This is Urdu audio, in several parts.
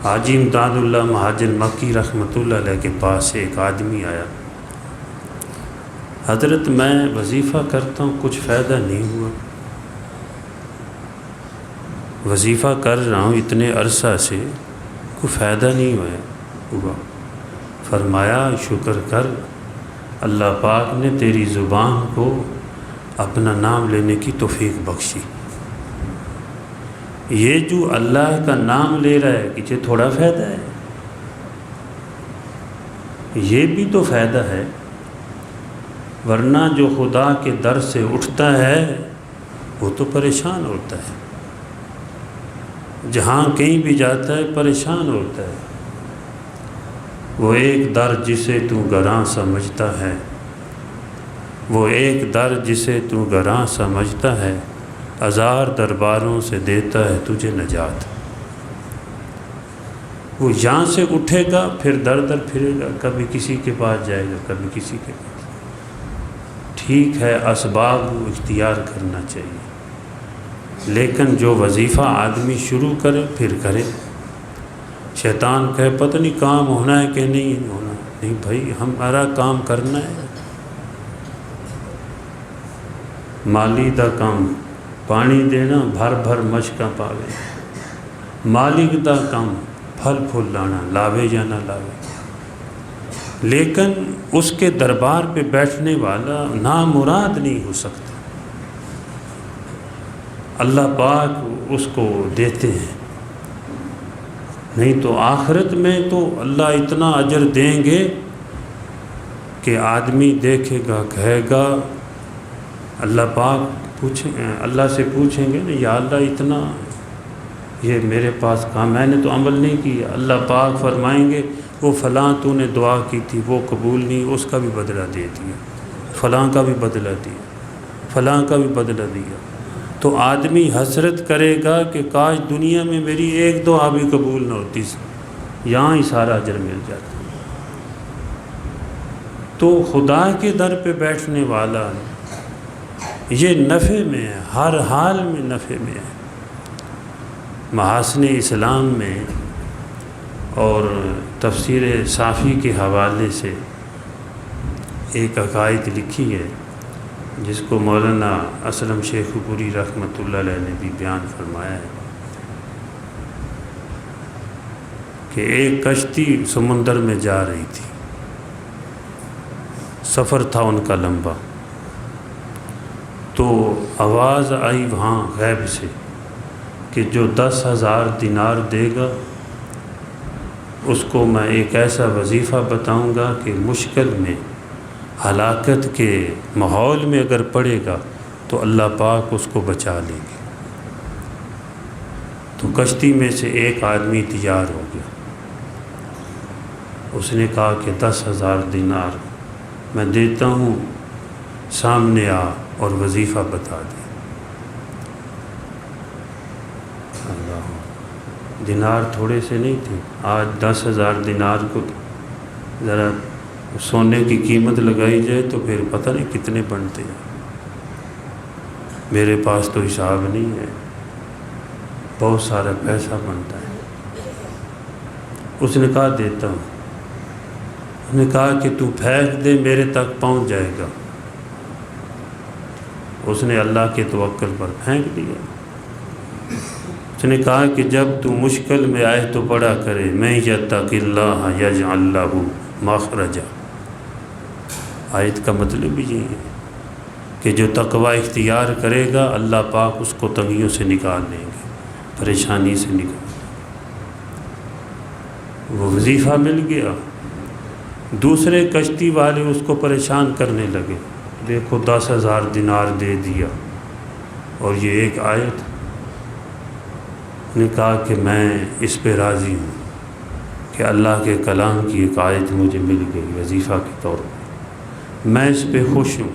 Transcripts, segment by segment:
حاجی امداد اللہ مہاجر مکی رحمۃ اللہ علیہ کے پاس ایک آدمی آیا، حضرت میں وظیفہ کرتا ہوں، کچھ فائدہ نہیں ہوا، وظیفہ کر رہا ہوں اتنے عرصہ سے، کوئی فائدہ نہیں ہوا۔ فرمایا شکر کر، اللہ پاک نے تیری زبان کو اپنا نام لینے کی توفیق بخشی۔ یہ جو اللہ کا نام لے رہا ہے کہ تھوڑا فائدہ ہے، یہ بھی تو فائدہ ہے، ورنہ جو خدا کے در سے اٹھتا ہے وہ تو پریشان ہوتا ہے، جہاں کہیں بھی جاتا ہے پریشان ہوتا ہے۔ وہ ایک در جسے تو گراں سمجھتا ہے، وہ ایک در جسے تو گراں سمجھتا ہے، ہزار درباروں سے دیتا ہے تجھے نجات۔ وہ یہاں سے اٹھے گا پھر در در پھرے گا، کبھی کسی کے پاس جائے گا کبھی کسی کے پاس۔ ٹھیک ہے اسباب اختیار کرنا چاہیے، لیکن جو وظیفہ آدمی شروع کرے پھر کرے۔ شیطان کہے پتہ نہیں کام ہونا ہے کہ نہیں ہونا، نہیں بھائی ہمارا کام کرنا ہے۔ مالی دا کام پانی دینا بھر بھر مشکاں پاوے، مالک دا کام پھل پھول لانا لاوے یا نہ لاوے۔ لیکن اس کے دربار پہ بیٹھنے والا نامراد نہیں ہو سکتا، اللہ پاک اس کو دیتے ہیں، نہیں تو آخرت میں تو اللہ اتنا اجر دیں گے کہ آدمی دیکھے گا کہے گا، اللہ پاک اللہ سے پوچھیں گے نا یا اللہ اتنا یہ میرے پاس کام، میں نے تو عمل نہیں کیا۔ اللہ پاک فرمائیں گے وہ فلاں تو نے دعا کی تھی وہ قبول نہیں، اس کا بھی بدلہ دے دیا، فلاں کا بھی بدلہ دیا، فلاں کا بھی بدلہ دیا۔ تو آدمی حسرت کرے گا کہ کاش دنیا میں میری ایک دعا بھی قبول نہ ہوتی، یہاں ہی سارا اجر مل جاتا۔ تو خدا کے در پہ بیٹھنے والا یہ نفع میں ہے، ہر حال میں نفع میں ہے۔ محاسن اسلام میں اور تفسیر صافی کے حوالے سے ایک عقائد لکھی ہے جس کو مولانا اسلم شیخ پوری رحمۃ اللہ علیہ نے بھی بیان فرمایا ہے کہ ایک کشتی سمندر میں جا رہی تھی، سفر تھا ان کا لمبا، تو آواز آئی وہاں غیب سے کہ جو 10,000 دینار دے گا اس کو میں ایک ایسا وظیفہ بتاؤں گا کہ مشکل میں ہلاکت کے ماحول میں اگر پڑے گا تو اللہ پاک اس کو بچا لیں گے۔ تو کشتی میں سے ایک آدمی تیار ہو گیا، اس نے کہا کہ 10,000 دینار میں دیتا ہوں، سامنے آ اور وظیفہ بتا دے۔ دینار تھوڑے سے نہیں تھے، آج 10,000 دینار کو ذرا سونے کی قیمت لگائی جائے تو پھر پتہ نہیں کتنے بنتے ہیں، میرے پاس تو حساب نہیں ہے، بہت سارا پیسہ بنتا ہے۔ اس نے کہا دیتا ہوں، اس نے کہا کہ تو پھینک دے میرے تک پہنچ جائے گا۔ اس نے اللہ کے توکل پر پھینک دیا۔ اس نے کہا کہ جب تو مشکل میں آئے تو پڑھا کرے میں یتق اللہ یجعل لہ مخرجا۔ آیت کا مطلب یہ ہے کہ جو تقوی اختیار کرے گا اللہ پاک اس کو تنگیوں سے نکال لیں گے، پریشانی سے نکال۔ وہ وظیفہ مل گیا، دوسرے کشتی والے اس کو پریشان کرنے لگے، دیکھو 10,000 دینار دے دیا اور یہ ایک آیت۔ نے کہا کہ میں اس پہ راضی ہوں کہ اللہ کے کلام کی ایک آیت مجھے مل گئی وظیفہ کے طور پر، میں اس پہ خوش ہوں۔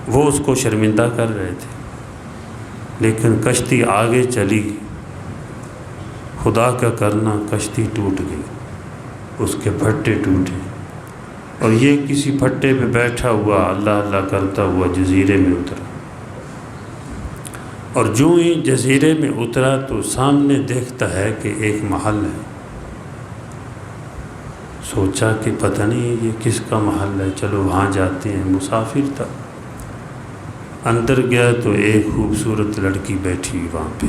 وہ اس کو شرمندہ کر رہے تھے، لیکن کشتی آگے چلی گئی، خدا کا کرنا کشتی ٹوٹ گئی، اس کے پھٹے ٹوٹے، اور یہ کسی پھٹے پہ بیٹھا ہوا اللہ اللہ کرتا ہوا جزیرے میں اترا، اور جو ہی جزیرے میں اترا تو سامنے دیکھتا ہے کہ ایک محل ہے۔ سوچا کہ پتہ نہیں یہ کس کا محل ہے، چلو وہاں جاتے ہیں، مسافر تھا۔ اندر گیا تو ایک خوبصورت لڑکی بیٹھی وہاں پہ،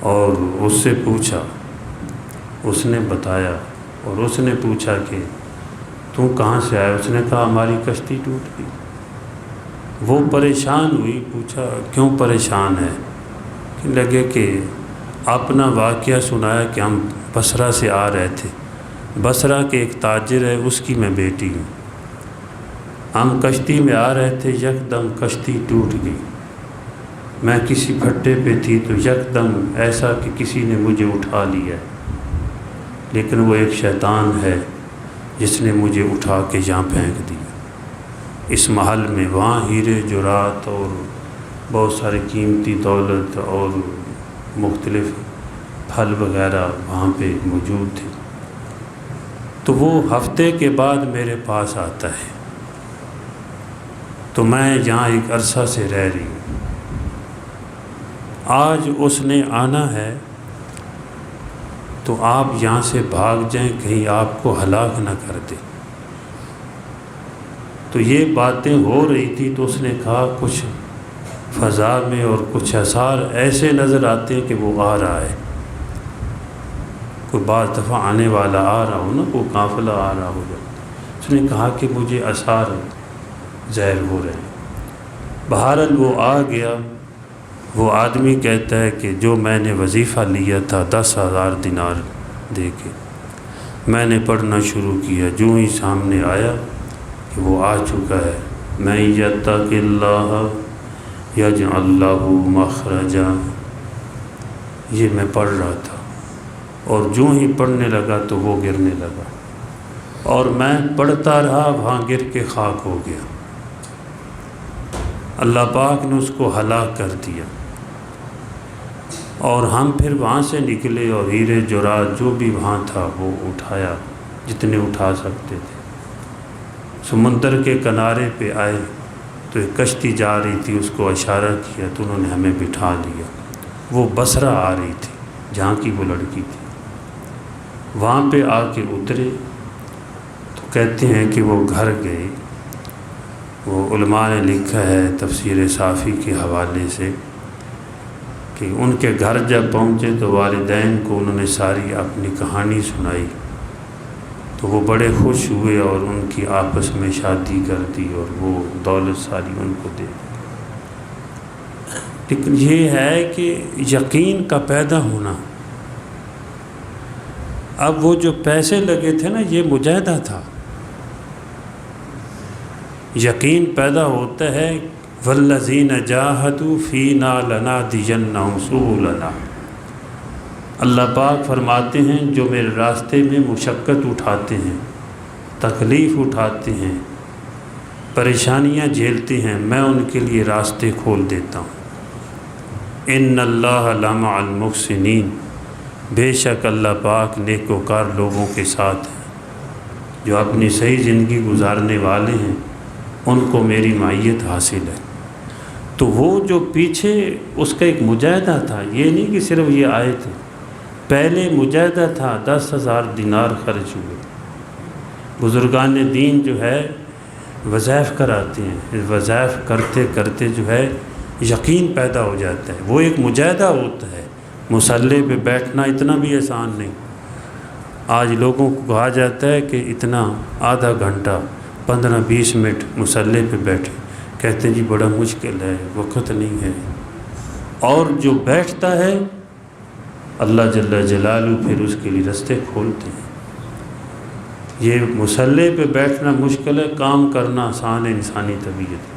اور اس سے پوچھا، اس نے بتایا، اور اس نے پوچھا کہ تم کہاں سے آئے؟ اس نے کہا ہماری کشتی ٹوٹ گئی۔ وہ پریشان ہوئی، پوچھا کیوں پریشان ہے؟ کہ لگے کہ اپنا واقعہ سنایا کہ ہم بصرہ سے آ رہے تھے، بصرہ کے ایک تاجر ہے، اس کی میں بیٹی ہوں، ہم کشتی میں آ رہے تھے، یکدم کشتی ٹوٹ گئی، میں کسی بھٹے پہ تھی تو یکدم ایسا کہ کسی نے مجھے اٹھا لیا، لیکن وہ ایک شیطان ہے جس نے مجھے اٹھا کے یہاں پھینک دیا اس محل میں۔ وہاں ہیرے جواہرات اور بہت سارے قیمتی دولت اور مختلف پھل وغیرہ وہاں پہ موجود تھے۔ تو وہ ہفتے کے بعد میرے پاس آتا ہے، تو میں یہاں ایک عرصہ سے رہ رہی ہوں، آج اس نے آنا ہے تو آپ یہاں سے بھاگ جائیں، کہیں آپ کو ہلاک نہ کر دے۔ تو یہ باتیں ہو رہی تھی تو اس نے کہا کچھ فضا میں اور کچھ آثار ایسے نظر آتے ہیں کہ وہ آ رہا ہے، کوئی بعض دفعہ آنے والا آ رہا ہو نا، کوئی قافلہ آ رہا ہوگا۔ اس نے کہا کہ مجھے آثار ظاہر ہو رہے ہیں۔ بہرحال وہ آ گیا، وہ آدمی کہتا ہے کہ جو میں نے وظیفہ لیا تھا 10,000 دینار دے کے، میں نے پڑھنا شروع کیا، جو ہی سامنے آیا کہ وہ آ چکا ہے، میں یتق اللہ یجعل لہ مخرجا، یہ میں پڑھ رہا تھا، اور جو ہی پڑھنے لگا تو وہ گرنے لگا، اور میں پڑھتا رہا، وہاں گر کے خاک ہو گیا، اللہ پاک نے اس کو ہلاک کر دیا۔ اور ہم پھر وہاں سے نکلے اور ہیرے جواہرات جو بھی وہاں تھا وہ اٹھایا، جتنے اٹھا سکتے تھے۔ سمندر کے کنارے پہ آئے تو ایک کشتی جا رہی تھی، اس کو اشارہ کیا تو انہوں نے ہمیں بٹھا لیا۔ وہ بصرہ آ رہی تھی جہاں کی وہ لڑکی تھی، وہاں پہ آ کے اترے تو کہتے ہیں کہ وہ گھر گئے۔ وہ علماء نے لکھا ہے تفسیر صافی کے حوالے سے کہ ان کے گھر جب پہنچے تو والدین کو انہوں نے ساری اپنی کہانی سنائی، تو وہ بڑے خوش ہوئے اور ان کی آپس میں شادی کر دی اور وہ دولت ساری ان کو دے دی۔ لیکن یہ ہے کہ یقین کا پیدا ہونا، اب وہ جو پیسے لگے تھے نا، یہ مجاہدہ تھا، یقین پیدا ہوتا ہے والذین جاہدوا فینا لنہدینہم سبلنا۔ اللہ پاک فرماتے ہیں جو میرے راستے میں مشقت اٹھاتے ہیں، تکلیف اٹھاتے ہیں، پریشانیاں جھیلتے ہیں، میں ان کے لیے راستے کھول دیتا ہوں۔ ان اللہ لمع المحسنین، بے شک اللہ پاک نیکوکار لوگوں کے ساتھ ہیں، جو اپنی صحیح زندگی گزارنے والے ہیں، ان کو میری معیت حاصل ہے۔ تو وہ جو پیچھے اس کا ایک مجاہدہ تھا، یہ نہیں کہ صرف یہ آئے تھے، پہلے مجاہدہ تھا، 10,000 دینار خرچ ہوئے۔ بزرگان دین جو ہے وظائف کراتے ہیں، وظائف کرتے کرتے جو ہے یقین پیدا ہو جاتا ہے، وہ ایک مجاہدہ ہوتا ہے۔ مصلی پہ بیٹھنا اتنا بھی آسان نہیں۔ آج لوگوں کو کہا جاتا ہے کہ اتنا آدھا گھنٹہ 15-20 منٹ مصلی پہ بیٹھے، کہتے ہیں جی بڑا مشکل ہے، وقت نہیں ہے۔ اور جو بیٹھتا ہے اللہ جل جلالہ پھر اس کے لیے رستے کھولتے ہیں۔ یہ مصلی پہ بیٹھنا مشکل ہے، کام کرنا آسان ہے انسانی طبیعت۔